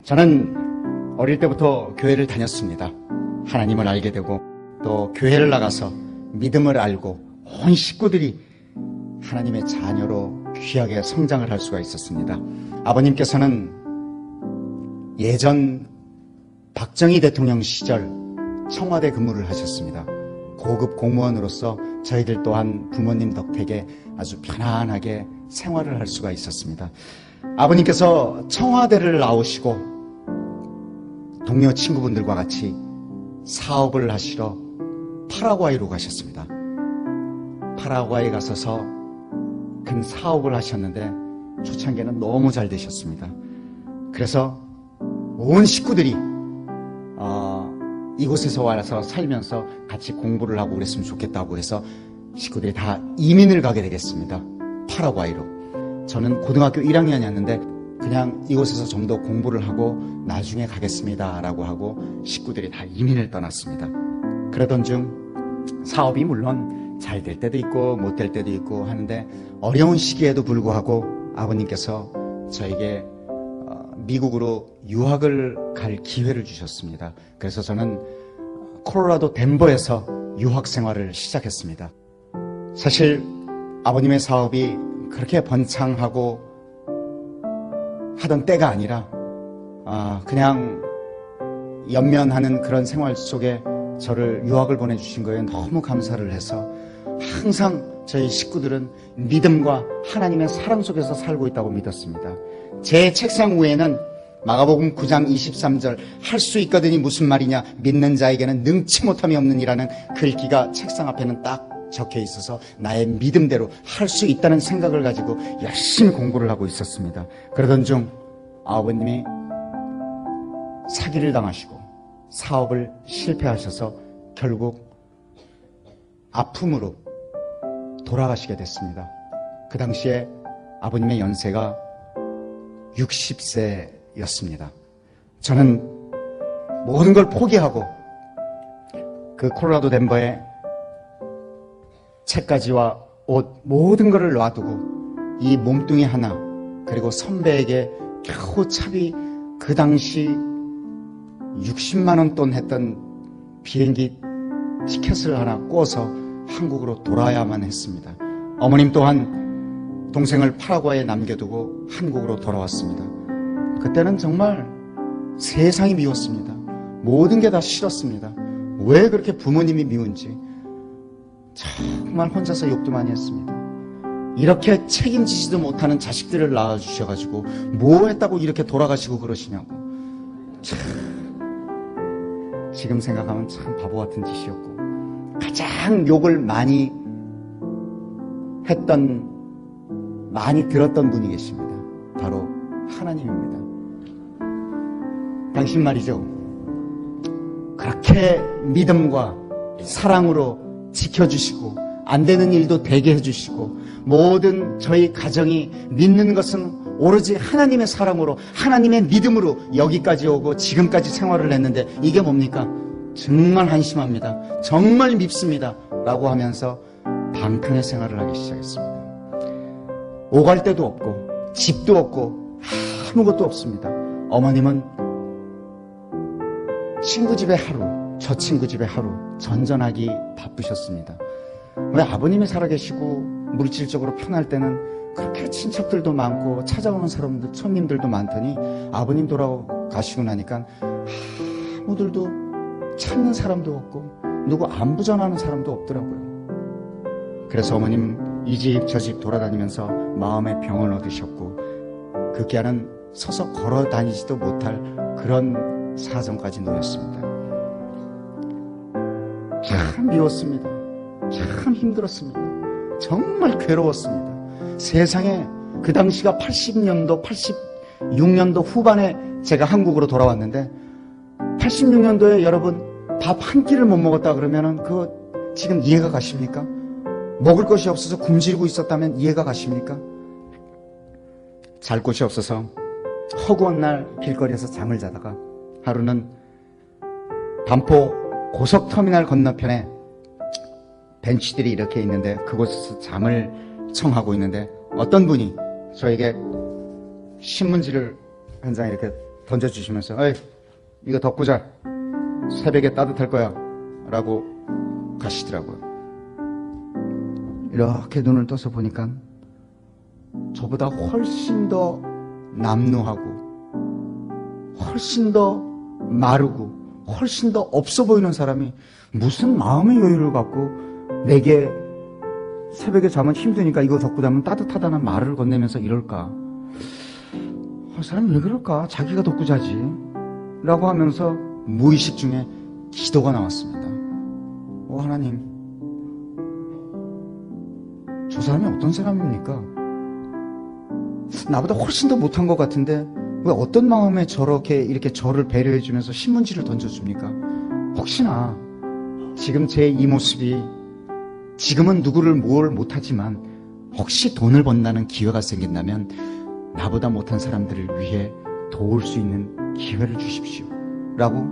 저는 어릴 때부터 교회를 다녔습니다. 하나님을 알게 되고 또 교회를 나가서 믿음을 알고 온 식구들이 하나님의 자녀로 귀하게 성장을 할 수가 있었습니다. 아버님께서는 예전 박정희 대통령 시절 청와대 근무를 하셨습니다. 고급 공무원으로서 저희들 또한 부모님 덕택에 아주 편안하게 생활을 할 수가 있었습니다. 아버님께서 청와대를 나오시고 동료 친구분들과 같이 사업을 하시러 파라과이로 가셨습니다. 파라과이 가서서 큰 사업을 하셨는데 초창기에는 너무 잘 되셨습니다. 그래서 온 식구들이 이곳에서 와서 살면서 같이 공부를 하고 그랬으면 좋겠다고 해서 식구들이 다 이민을 가게 되겠습니다. 파라과이로. 저는 고등학교 1학년이었는데 그냥 이곳에서 좀 더 공부를 하고 나중에 가겠습니다 라고 하고 식구들이 다 이민을 떠났습니다. 그러던 중 사업이 물론 잘 될 때도 있고 못 될 때도 있고 하는데 어려운 시기에도 불구하고 아버님께서 저에게 미국으로 유학을 갈 기회를 주셨습니다. 그래서 저는 콜로라도 덴버에서 유학 생활을 시작했습니다. 사실 아버님의 사업이 그렇게 번창하고 하던 때가 아니라 그냥 연면하는 그런 생활 속에 저를 유학을 보내주신 거에 너무 감사를 해서 항상 저희 식구들은 믿음과 하나님의 사랑 속에서 살고 있다고 믿었습니다. 제 책상 위에는 마가복음 9장 23절 할 수 있거든이 무슨 말이냐, 믿는 자에게는 능치 못함이 없느니라는 글귀가 책상 앞에는 딱 적혀 있어서 나의 믿음대로 할 수 있다는 생각을 가지고 열심히 공부를 하고 있었습니다. 그러던 중 아버님이 사기를 당하시고 사업을 실패하셔서 결국 아픔으로 돌아가시게 됐습니다. 그 당시에 아버님의 연세가 60세였습니다. 저는 모든 걸 포기하고 그 콜로라도 덴버에 책가지와 옷 모든 것을 놔두고 이 몸뚱이 하나 그리고 선배에게 겨우 차비 그 당시 60만 원 돈 했던 비행기 티켓을 하나 꿔서 한국으로 돌아야만 했습니다. 어머님 또한 동생을 파라과이에 남겨두고 한국으로 돌아왔습니다. 그때는 정말 세상이 미웠습니다. 모든 게 다 싫었습니다. 왜 그렇게 부모님이 미운지 정말 혼자서 욕도 많이 했습니다. 이렇게 책임지지도 못하는 자식들을 낳아주셔가지고 뭐 했다고 이렇게 돌아가시고 그러시냐고. 참, 지금 생각하면 참 바보 같은 짓이었고 가장 욕을 많이 들었던 분이 계십니다. 바로 하나님입니다. 당신 말이죠, 그렇게 믿음과 사랑으로 지켜주시고 안 되는 일도 되게 해주시고 모든 저희 가정이 믿는 것은 오로지 하나님의 사랑으로 하나님의 믿음으로 여기까지 오고 지금까지 생활을 했는데 이게 뭡니까? 정말 한심합니다. 정말 밉습니다. 라고 하면서 방탕의 생활을 하기 시작했습니다. 오갈 데도 없고 집도 없고 아무것도 없습니다. 어머님은 친구 집에 하루, 저 친구 집에 하루 전전하기 바쁘셨습니다. 왜 아버님이 살아계시고 물질적으로 편할 때는 그렇게 친척들도 많고 찾아오는 사람들, 손님들도 많더니 아버님 돌아가시고 나니까 아무들도 찾는 사람도 없고 누구 안부 전하는 사람도 없더라고요. 그래서 어머님 이 집 저 집 돌아다니면서 마음의 병을 얻으셨고 그기야는 서서 걸어 다니지도 못할 그런 사정까지 놓였습니다. 참 미웠습니다. 참 힘들었습니다. 정말 괴로웠습니다. 세상에 그 당시가 80년도, 86년도 후반에 제가 한국으로 돌아왔는데 86년도에 여러분 밥 한 끼를 못 먹었다 그러면은 그거 지금 이해가 가십니까? 먹을 것이 없어서 굶주리고 있었다면 이해가 가십니까? 잘 곳이 없어서 허구한 날 길거리에서 잠을 자다가 하루는 반포 고속터미널 건너편에 벤치들이 이렇게 있는데 그곳에서 잠을 청하고 있는데 어떤 분이 저에게 신문지를 한 장 이렇게 던져주시면서 에이, 이거 덮고 자. 새벽에 따뜻할 거야 라고 가시더라고요. 이렇게 눈을 떠서 보니까 저보다 훨씬 더 남루하고 훨씬 더 마르고 훨씬 더 없어 보이는 사람이 무슨 마음의 여유를 갖고 내게 새벽에 자면 힘드니까 이거 덮고 자면 따뜻하다는 말을 건네면서 이럴까? 사람이 왜 그럴까? 자기가 덮고 자지 라고 하면서 무의식 중에 기도가 나왔습니다. 하나님, 저 사람이 어떤 사람입니까? 나보다 훨씬 더 못한 것 같은데 왜 어떤 마음에 이렇게 저를 배려해 주면서 신문지를 던져줍니까? 혹시나 지금 제 이 모습이 지금은 누구를 뭘 못하지만 혹시 돈을 번다는 기회가 생긴다면 나보다 못한 사람들을 위해 도울 수 있는 기회를 주십시오 라고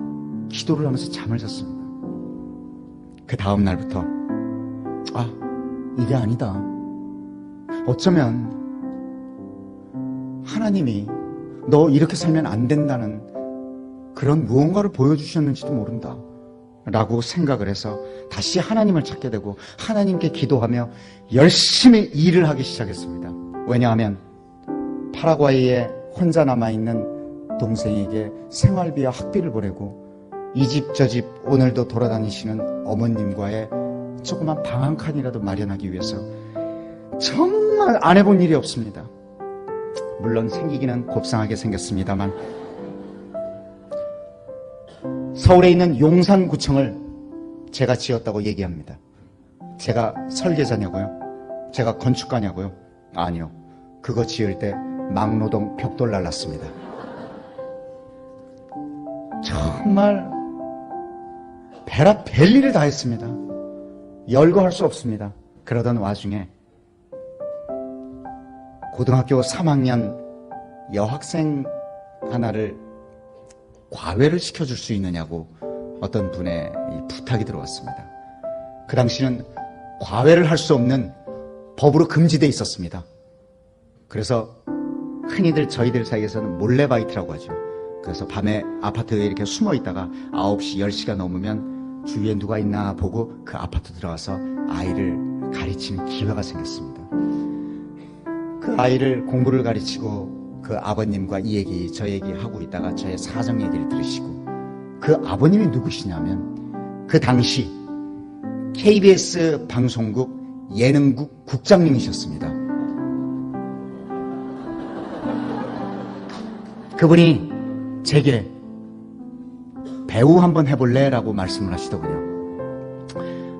기도를 하면서 잠을 잤습니다. 그 다음 날부터 이게 아니다. 어쩌면 하나님이 너 이렇게 살면 안 된다는 그런 무언가를 보여주셨는지도 모른다 라고 생각을 해서 다시 하나님을 찾게 되고 하나님께 기도하며 열심히 일을 하기 시작했습니다. 왜냐하면 파라과이에 혼자 남아있는 동생에게 생활비와 학비를 보내고 이 집 저 집 오늘도 돌아다니시는 어머님과의 조그만 방 한 칸이라도 마련하기 위해서 정말 안 해본 일이 없습니다. 물론 생기기는 곱상하게 생겼습니다만 서울에 있는 용산구청을 제가 지었다고 얘기합니다. 제가 설계자냐고요? 제가 건축가냐고요? 아니요. 그거 지을 때 막노동 벽돌 날랐습니다. 정말 별일을 다 했습니다. 열거할 수 없습니다. 그러던 와중에 고등학교 3학년 여학생 하나를 과외를 시켜줄 수 있느냐고 어떤 분의 부탁이 들어왔습니다. 그 당시는 과외를 할 수 없는 법으로 금지되어 있었습니다. 그래서 흔히들 저희들 사이에서는 몰래바이트라고 하죠. 그래서 밤에 아파트에 이렇게 숨어 있다가 9시, 10시가 넘으면 주위에 누가 있나 보고 그 아파트 들어가서 아이를 가르치는 기회가 생겼습니다. 그 아이를 공부를 가르치고 그 아버님과 이 얘기 저 얘기 하고 있다가 저의 사정 얘기를 들으시고 그 아버님이 누구시냐면 그 당시 KBS 방송국 예능국 국장님이셨습니다. 그분이 제게 배우 한번 해볼래? 라고 말씀을 하시더군요.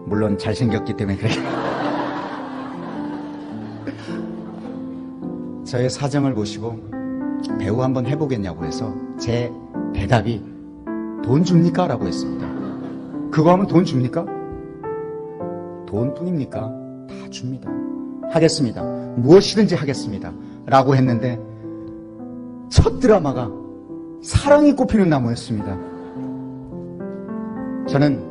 물론 잘생겼기 때문에 그래. 저의 사정을 보시고 배우 한번 해보겠냐고 해서 제 대답이 돈 줍니까? 라고 했습니다. 그거 하면 돈 줍니까? 돈뿐입니까? 다 줍니다. 하겠습니다. 무엇이든지 하겠습니다. 라고 했는데 첫 드라마가 사랑이 꽃피는 나무였습니다. 저는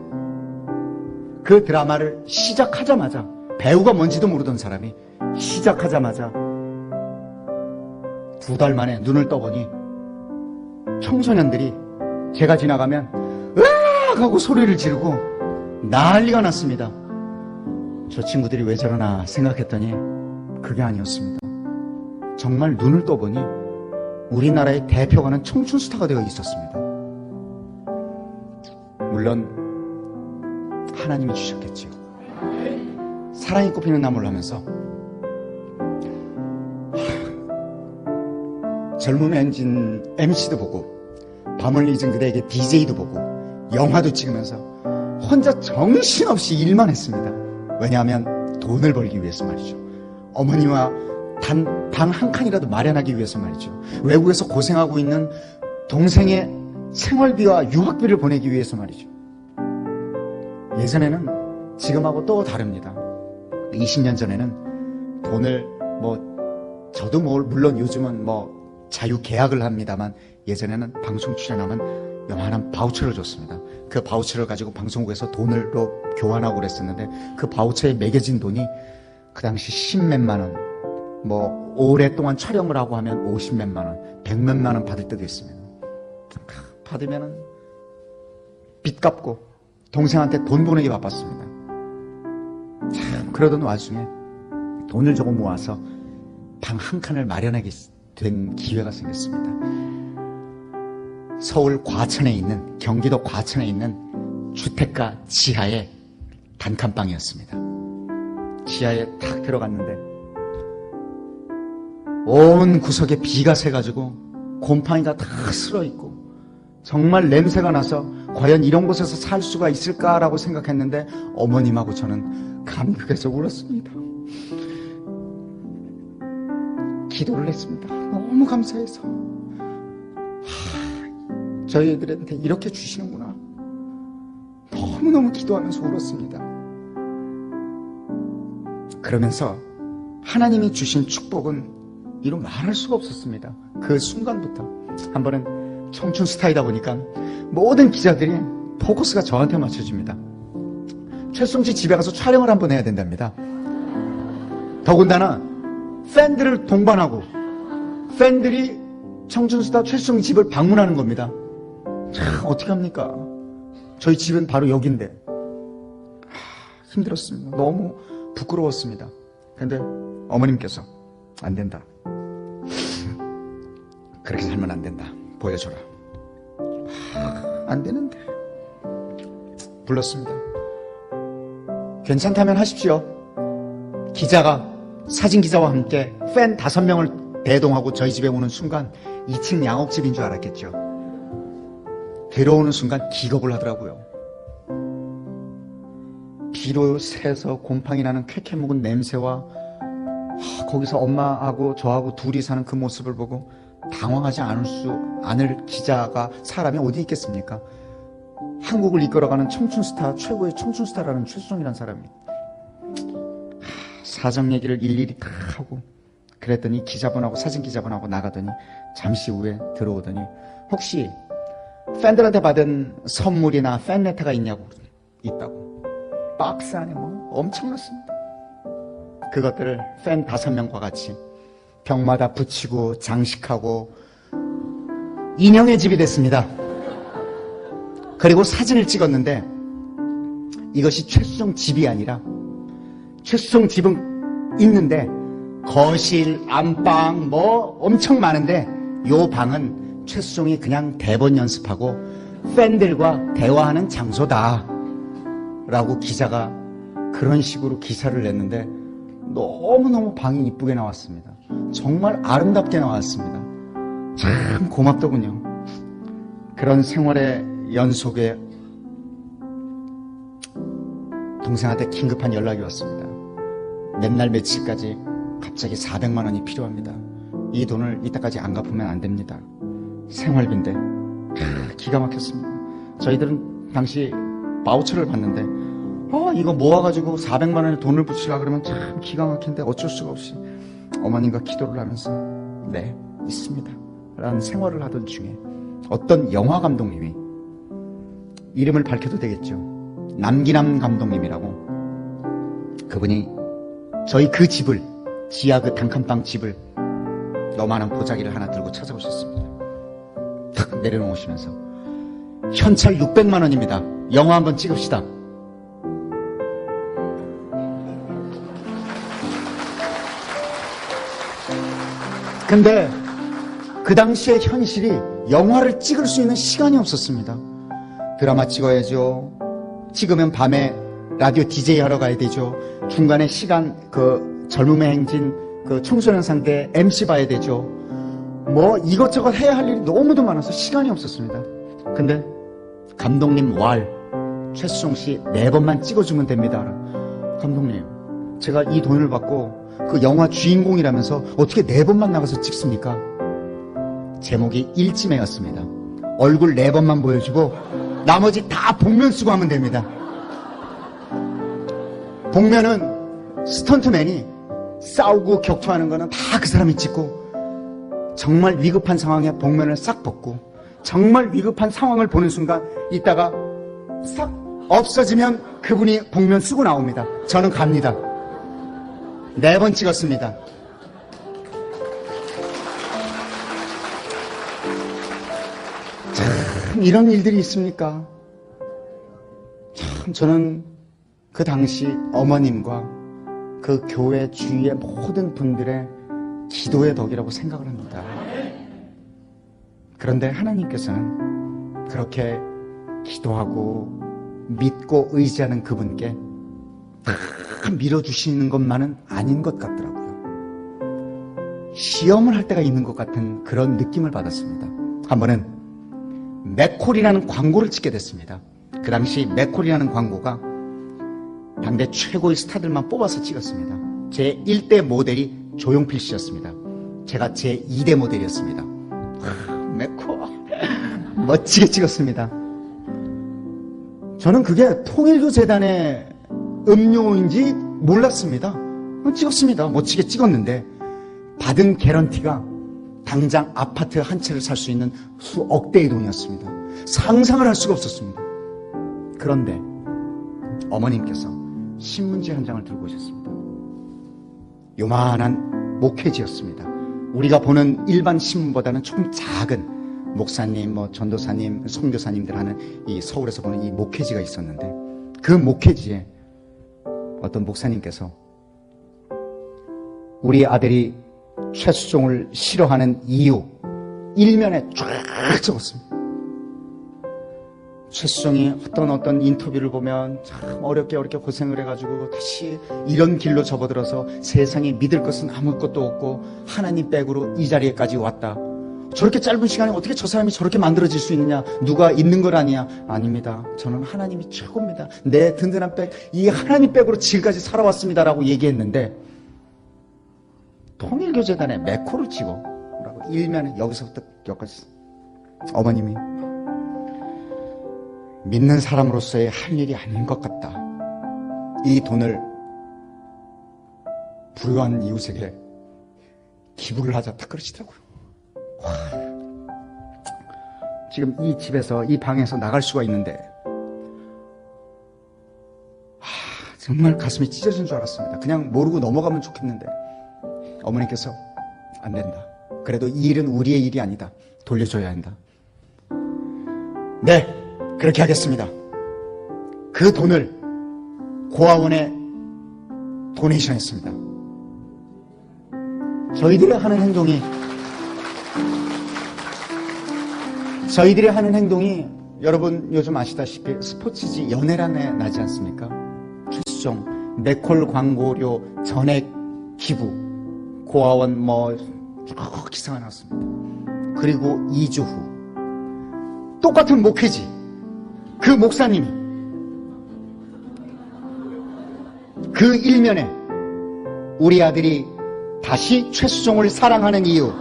그 드라마를 시작하자마자 배우가 뭔지도 모르던 사람이 시작하자마자 2달 만에 눈을 떠보니 청소년들이 제가 지나가면 으악 하고 소리를 지르고 난리가 났습니다. 저 친구들이 왜 저러나 생각했더니 그게 아니었습니다. 정말 눈을 떠보니 우리나라의 대표가는 청춘 스타가 되어 있었습니다. 물론 하나님이 주셨겠지요. 사랑이 꽃피는 나무를 하면서 젊음 엔진 MC도 보고 밤을 잊은 그대에게 DJ도 보고 영화도 찍으면서 혼자 정신없이 일만 했습니다. 왜냐하면 돈을 벌기 위해서 말이죠. 어머니와 방 한 칸이라도 마련하기 위해서 말이죠. 외국에서 고생하고 있는 동생의 생활비와 유학비를 보내기 위해서 말이죠. 예전에는 지금하고 또 다릅니다. 20년 전에는 돈을 저도 물론 요즘은 자유 계약을 합니다만 예전에는 방송 출연하면 요만한 바우처를 줬습니다. 그 바우처를 가지고 방송국에서 돈으로 교환하고 그랬었는데 그 바우처에 매겨진 돈이 그 당시 10몇만 원, 오랫동안 촬영을 하고 하면 50몇만 원, 100몇만 원 받을 때도 있습니다. 받으면은 빚 갚고 동생한테 돈 보내기 바빴습니다. 참, 그러던 와중에 돈을 조금 모아서 방 한 칸을 마련하게 된 기회가 생겼습니다. 서울 과천에 있는, 경기도 과천에 있는 주택가 지하의 단칸방이었습니다. 지하에 탁 들어갔는데 온 구석에 비가 새가지고 곰팡이가 다 슬어있고 정말 냄새가 나서 과연 이런 곳에서 살 수가 있을까라고 생각했는데 어머님하고 저는 감격해서 울었습니다. 기도를 했습니다. 너무 감사해서 저희 애들한테 이렇게 주시는구나. 너무너무 기도하면서 울었습니다. 그러면서 하나님이 주신 축복은 이루 말할 수가 없었습니다. 그 순간부터. 한 번은 청춘 스타이다 보니까 모든 기자들이 포커스가 저한테 맞춰집니다. 최수종 씨 집에 가서 촬영을 한번 해야 된답니다. 더군다나 팬들을 동반하고 팬들이 청춘 스타 최수종 집을 방문하는 겁니다. 참 어떻게 합니까? 저희 집은 바로 여기인데 힘들었습니다. 너무 부끄러웠습니다. 근데 어머님께서 안 된다. 그렇게 살면 안 된다. 보여줘라. 안 되는데. 불렀습니다. 괜찮다면 하십시오. 기자가, 사진 기자와 함께 팬 5명을 대동하고 저희 집에 오는 순간 2층 양옥집인 줄 알았겠죠. 들어오는 순간 기겁을 하더라고요. 비로 새서 곰팡이 나는 쾌쾌 묵은 냄새와 거기서 엄마하고 저하고 둘이 사는 그 모습을 보고 당황하지 않을 기자가 사람이 어디 있겠습니까? 한국을 이끌어가는 청춘스타, 최고의 청춘스타라는 최수종이라는 사람이 사정 얘기를 일일이 다 하고 그랬더니 기자분하고 사진 기자분하고 나가더니 잠시 후에 들어오더니 혹시 팬들한테 받은 선물이나 팬레터가 있냐고. 있다고. 박스 안에 뭐 엄청났습니다. 그것들을 팬 5명과 같이 벽마다 붙이고 장식하고 인형의 집이 됐습니다. 그리고 사진을 찍었는데 이것이 최수종 집이 아니라 최수종 집은 있는데 거실, 안방 뭐 엄청 많은데 요 방은 최수종이 그냥 대본 연습하고 팬들과 대화하는 장소다 라고 기자가 그런 식으로 기사를 냈는데 너무너무 방이 이쁘게 나왔습니다. 정말 아름답게 나왔습니다. 참 고맙더군요. 그런 생활의 연속에 동생한테 긴급한 연락이 왔습니다. 몇 날 며칠까지 갑자기 400만 원이 필요합니다. 이 돈을 이따까지 안 갚으면 안 됩니다. 생활비인데 기가 막혔습니다. 저희들은 당시 바우처를 받는데 이거 모아가지고 400만 원에 돈을 붙이려고 그러면 참 기가 막힌데 어쩔 수가 없이 어머님과 기도를 하면서 네 있습니다 라는 생활을 하던 중에 어떤 영화 감독님이 이름을 밝혀도 되겠죠. 남기남 감독님이라고 그분이 저희 그 집을 지하 그 단칸방 집을 너만한 보자기를 하나 들고 찾아오셨습니다. 탁 내려놓으시면서 현찰 600만 원입니다. 영화 한번 찍읍시다. 근데 그 당시의 현실이 영화를 찍을 수 있는 시간이 없었습니다. 드라마 찍어야죠. 찍으면 밤에 라디오 DJ 하러 가야 되죠. 중간에 시간 그 젊음의 행진 그 청소년 상대 MC 봐야 되죠. 뭐 이것저것 해야 할 일이 너무도 많아서 시간이 없었습니다. 근데 감독님 최수종 씨 4번만 찍어주면 됩니다. 감독님 제가 이 돈을 받고 그 영화 주인공이라면서 어떻게 4번만 나가서 찍습니까? 제목이 일지매였습니다. 얼굴 4번만 보여주고 나머지 다 복면 쓰고 하면 됩니다. 복면은 스턴트맨이 싸우고 격투하는 거는 다 그 사람이 찍고 정말 위급한 상황에 복면을 싹 벗고 정말 위급한 상황을 보는 순간 있다가 싹 없어지면 그분이 복면 쓰고 나옵니다. 저는 갑니다. 4번 찍었습니다. 자, 참 이런 일들이 있습니까? 참 저는 그 당시 어머님과 그 교회 주위의 모든 분들의 기도의 덕이라고 생각을 합니다. 그런데 하나님께서는 그렇게 기도하고 믿고 의지하는 그분께 다 밀어주시는 것만은 아닌 것 같더라고요. 시험을 할 때가 있는 것 같은 그런 느낌을 받았습니다. 한 번은 맥콜이라는 광고를 찍게 됐습니다. 그 당시 맥콜이라는 광고가 당대 최고의 스타들만 뽑아서 찍었습니다. 제 1대 모델이 조용필 씨였습니다. 제가 제 2대 모델이었습니다. 맥콜 멋지게 찍었습니다. 저는 그게 통일교 재단의 음료인지 몰랐습니다. 찍었습니다. 멋지게 찍었는데 받은 개런티가 당장 아파트 한 채를 살 수 있는 수억 대의 돈이었습니다. 상상을 할 수가 없었습니다. 그런데 어머님께서 신문지 한 장을 들고 오셨습니다. 요만한 목회지였습니다. 우리가 보는 일반 신문보다는 조금 작은 목사님, 전도사님, 선교사님들 하는 이 서울에서 보는 이 목회지가 있었는데 그 목회지에 어떤 목사님께서 우리 아들이 최수종을 싫어하는 이유 일면에 쫙 적었습니다. 최수종이 어떤 인터뷰를 보면 참 어렵게 고생을 해가지고 다시 이런 길로 접어들어서 세상에 믿을 것은 아무것도 없고 하나님 백으로 이 자리에까지 왔다. 저렇게 짧은 시간에 어떻게 저 사람이 저렇게 만들어질 수 있느냐? 누가 있는 걸 아니야? 아닙니다. 저는 하나님이 최고입니다. 내 든든한 백, 이 하나님 백으로 지금까지 살아왔습니다라고 얘기했는데 통일교재단에 맥코를 찍어 라고 일면에 여기서부터 여기까지 어머님이 믿는 사람으로서의 할 일이 아닌 것 같다. 이 돈을 불우한 이웃에게 기부를 하자 딱 그러시더라고요. 와, 지금 이 집에서 이 방에서 나갈 수가 있는데 정말 가슴이 찢어진 줄 알았습니다. 그냥 모르고 넘어가면 좋겠는데 어머니께서 안 된다. 그래도 이 일은 우리의 일이 아니다. 돌려줘야 한다. 네, 그렇게 하겠습니다. 그 돈을 고아원에 도네이션 했습니다. 저희들이 하는 행동이 여러분 요즘 아시다시피 스포츠지 연예란에 나지 않습니까? 최수종, 맥콜 광고료 전액 기부, 고아원 쭉 기사가 나왔습니다. 그리고 2주 후 똑같은 목회지 그 목사님이 그 일면에 우리 아들이 다시 최수종을 사랑하는 이유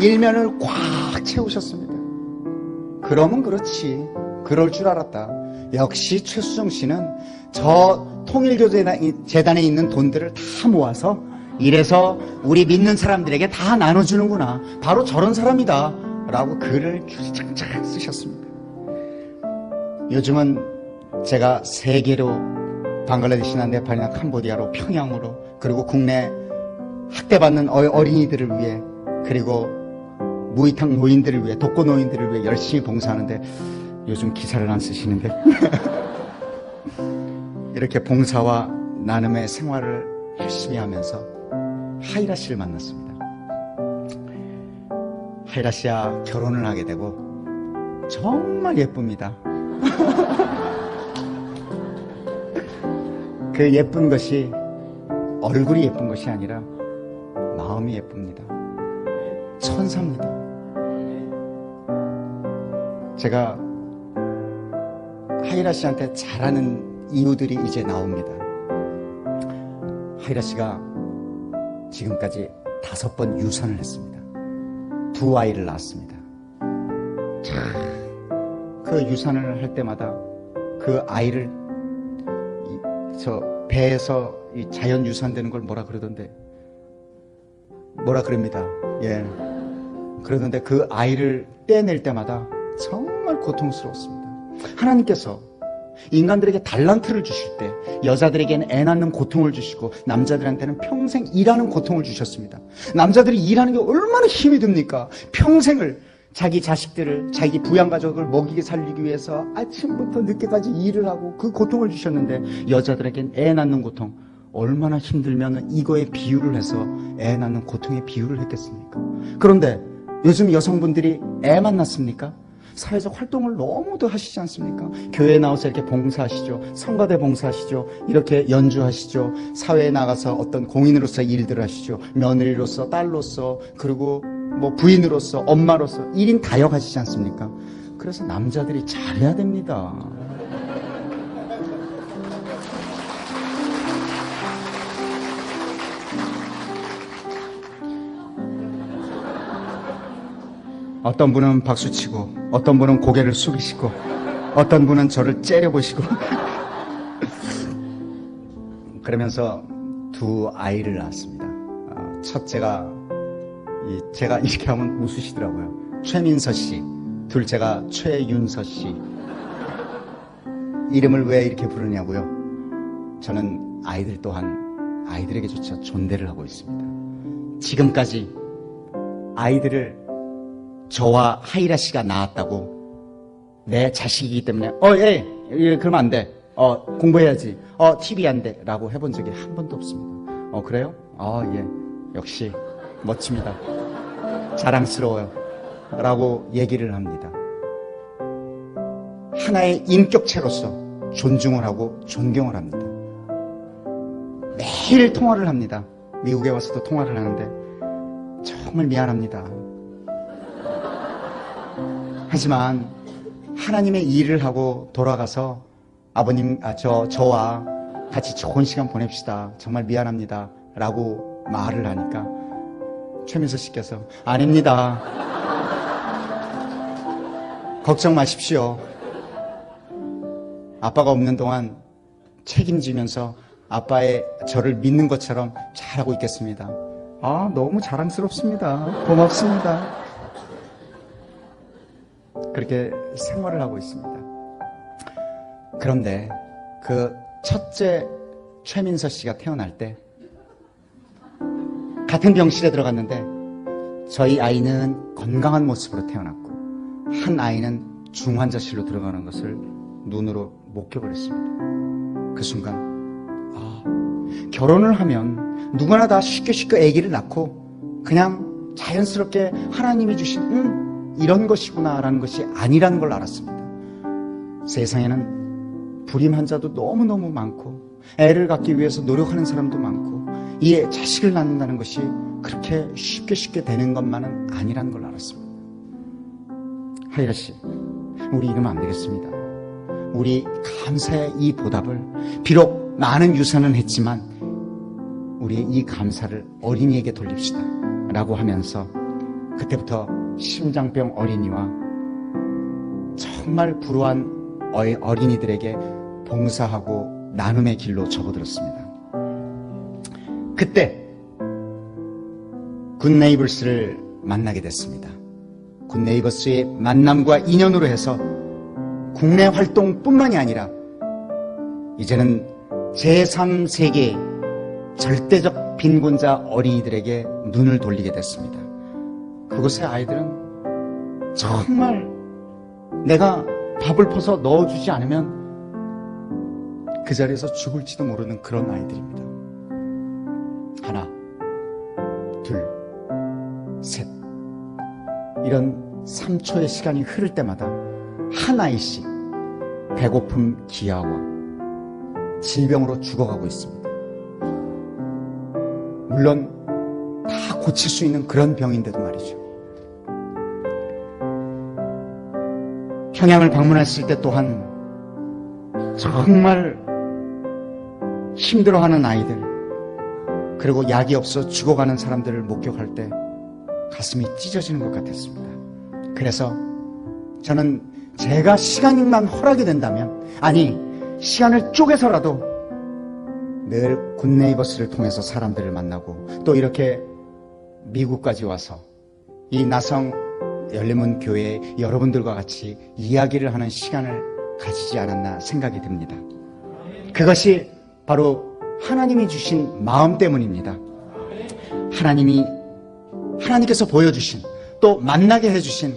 일면을 꽉 채우셨습니다. 그러면 그렇지. 그럴 줄 알았다. 역시 최수종 씨는 저 통일교재단에 있는 돈들을 다 모아서 이래서 우리 믿는 사람들에게 다 나눠주는구나. 바로 저런 사람이다. 라고 글을 쫙쫙 쓰셨습니다. 요즘은 제가 세계로 방글라데시나 네팔이나 캄보디아로 평양으로 그리고 국내 학대받는 어린이들을 위해 그리고 무이탁 노인들을 위해 독거 노인들을 위해 열심히 봉사하는데 요즘 기사를 안 쓰시는데 이렇게 봉사와 나눔의 생활을 열심히 하면서 하이라 씨를 만났습니다. 하이라 씨와 결혼을 하게 되고 정말 예쁩니다. 그 예쁜 것이 얼굴이 예쁜 것이 아니라 마음이 예쁩니다. 천사입니다. 제가 하이라 씨한테 잘하는 이유들이 이제 나옵니다. 하이라 씨가 지금까지 5번 유산을 했습니다. 2아이를 낳았습니다. 그 유산을 할 때마다 그 아이를 저 배에서 자연 유산되는 걸 뭐라 그러던데 뭐라 그럽니다. 예. 그러던데 그 아이를 떼낼 때마다 정말 고통스러웠습니다. 하나님께서 인간들에게 달란트를 주실 때 여자들에게는 애 낳는 고통을 주시고 남자들한테는 평생 일하는 고통을 주셨습니다. 남자들이 일하는 게 얼마나 힘이 듭니까? 평생을 자기 자식들을, 자기 부양가족을 먹이게 살리기 위해서 아침부터 늦게까지 일을 하고 그 고통을 주셨는데 여자들에겐 애 낳는 고통, 얼마나 힘들면 이거에 비유를 해서 애 낳는 고통에 비유를 했겠습니까? 그런데 요즘 여성분들이 애만 낳습니까? 사회적 활동을 너무도 하시지 않습니까? 교회에 나와서 이렇게 봉사하시죠. 성가대 봉사하시죠. 이렇게 연주하시죠. 사회에 나가서 어떤 공인으로서 일들을 하시죠. 며느리로서, 딸로서, 그리고 뭐 부인으로서, 엄마로서 1인 다역 하시지 않습니까? 그래서 남자들이 잘해야 됩니다. 어떤 분은 박수치고, 어떤 분은 고개를 숙이시고, 어떤 분은 저를 째려보시고 그러면서 두 아이를 낳았습니다. 첫째가, 제가 이렇게 하면 웃으시더라고요. 최민서 씨, 둘째가 최윤서 씨. 이름을 왜 이렇게 부르냐고요? 저는 아이들 또한 아이들에게조차 존대를 하고 있습니다. 지금까지 아이들을 저와 하이라 씨가 낳았다고 내 자식이기 때문에 그러면 안 돼. 공부해야지. TV 안 돼. 라고 해본 적이 한 번도 없습니다. 그래요? 예. 역시 멋집니다. 자랑스러워요. 라고 얘기를 합니다. 하나의 인격체로서 존중을 하고 존경을 합니다. 매일 통화를 합니다. 미국에 와서도 통화를 하는데 정말 미안합니다. 하지만 하나님의 일을 하고 돌아가서 아버님, 저와 같이 좋은 시간 보냅시다. 정말 미안합니다. 라고 말을 하니까 최민서 씨께서 아닙니다. 걱정 마십시오. 아빠가 없는 동안 책임지면서 아빠의 저를 믿는 것처럼 잘하고 있겠습니다. 너무 자랑스럽습니다. 고맙습니다. 그렇게 생활을 하고 있습니다. 그런데 그 첫째 최민서 씨가 태어날 때 같은 병실에 들어갔는데 저희 아이는 건강한 모습으로 태어났고 한 아이는 중환자실로 들어가는 것을 눈으로 목격을 했습니다. 그 순간 결혼을 하면 누구나 다 쉽게 아기를 낳고 그냥 자연스럽게 하나님이 주신 이런 것이구나 라는 것이 아니라는 걸 알았습니다. 세상에는 불임 환자도 너무너무 많고 애를 갖기 위해서 노력하는 사람도 많고 이 자식을 낳는다는 것이 그렇게 쉽게 되는 것만은 아니라는 걸 알았습니다. 하이라 씨, 우리 이러면 안 되겠습니다. 우리 감사의 이 보답을 비록 많은 유산은 했지만 우리의 이 감사를 어린이에게 돌립시다 라고 하면서 그때부터 심장병 어린이와 정말 불우한 어린이들에게 봉사하고 나눔의 길로 접어들었습니다. 그때 굿네이버스를 만나게 됐습니다. 굿네이버스의 만남과 인연으로 해서 국내 활동뿐만이 아니라 이제는 제3세계 절대적 빈곤자 어린이들에게 눈을 돌리게 됐습니다. 그곳의 아이들은 정말 내가 밥을 퍼서 넣어주지 않으면 그 자리에서 죽을지도 모르는 그런 아이들입니다. 하나, 둘, 셋. 이런 3초의 시간이 흐를 때마다 한 아이씩 배고픔 기아와 질병으로 죽어가고 있습니다. 물론 다 고칠 수 있는 그런 병인데도 말이죠. 평양을 방문했을 때 또한 정말 힘들어하는 아이들, 그리고 약이 없어 죽어가는 사람들을 목격할 때 가슴이 찢어지는 것 같았습니다. 그래서 저는 제가 시간만 허락이 된다면, 아니 시간을 쪼개서라도 늘 굿네이버스를 통해서 사람들을 만나고 또 이렇게 미국까지 와서 이 나성 열린문 교회의 여러분들과 같이 이야기를 하는 시간을 가지지 않았나 생각이 듭니다. 그것이 바로 하나님이 주신 마음 때문입니다. 하나님께서 보여주신, 또 만나게 해주신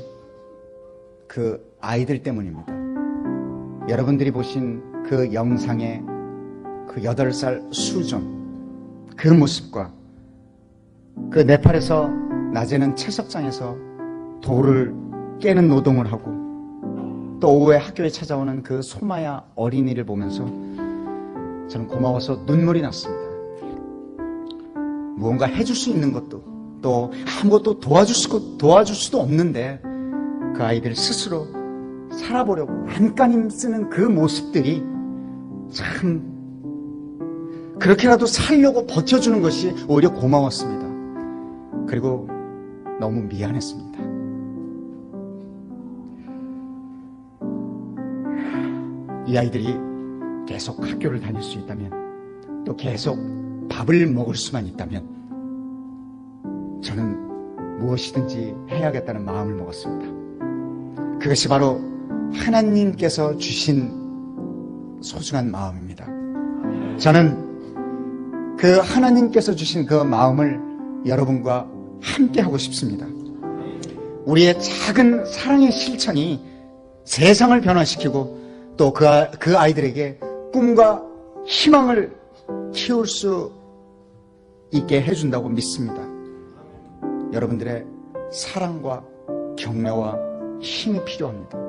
그 아이들 때문입니다. 여러분들이 보신 그 영상의 그 8살 수존, 그 모습과 그 네팔에서 낮에는 채석장에서 돌을 깨는 노동을 하고 또 오후에 학교에 찾아오는 그 소마야 어린이를 보면서 저는 고마워서 눈물이 났습니다. 무언가 해줄 수 있는 것도 또 아무것도 도와줄 수도 없는데 그 아이들 스스로 살아보려고 안간힘 쓰는 그 모습들이 참 그렇게라도 살려고 버텨주는 것이 오히려 고마웠습니다. 그리고 너무 미안했습니다. 이 아이들이 계속 학교를 다닐 수 있다면, 또 계속 밥을 먹을 수만 있다면 저는 무엇이든지 해야겠다는 마음을 먹었습니다. 그것이 바로 하나님께서 주신 소중한 마음입니다. 저는 그 하나님께서 주신 그 마음을 여러분과 함께 하고 싶습니다. 우리의 작은 사랑의 실천이 세상을 변화시키고 또 그 아이들에게 꿈과 희망을 키울 수 있게 해준다고 믿습니다. 여러분들의 사랑과 격려와 힘이 필요합니다.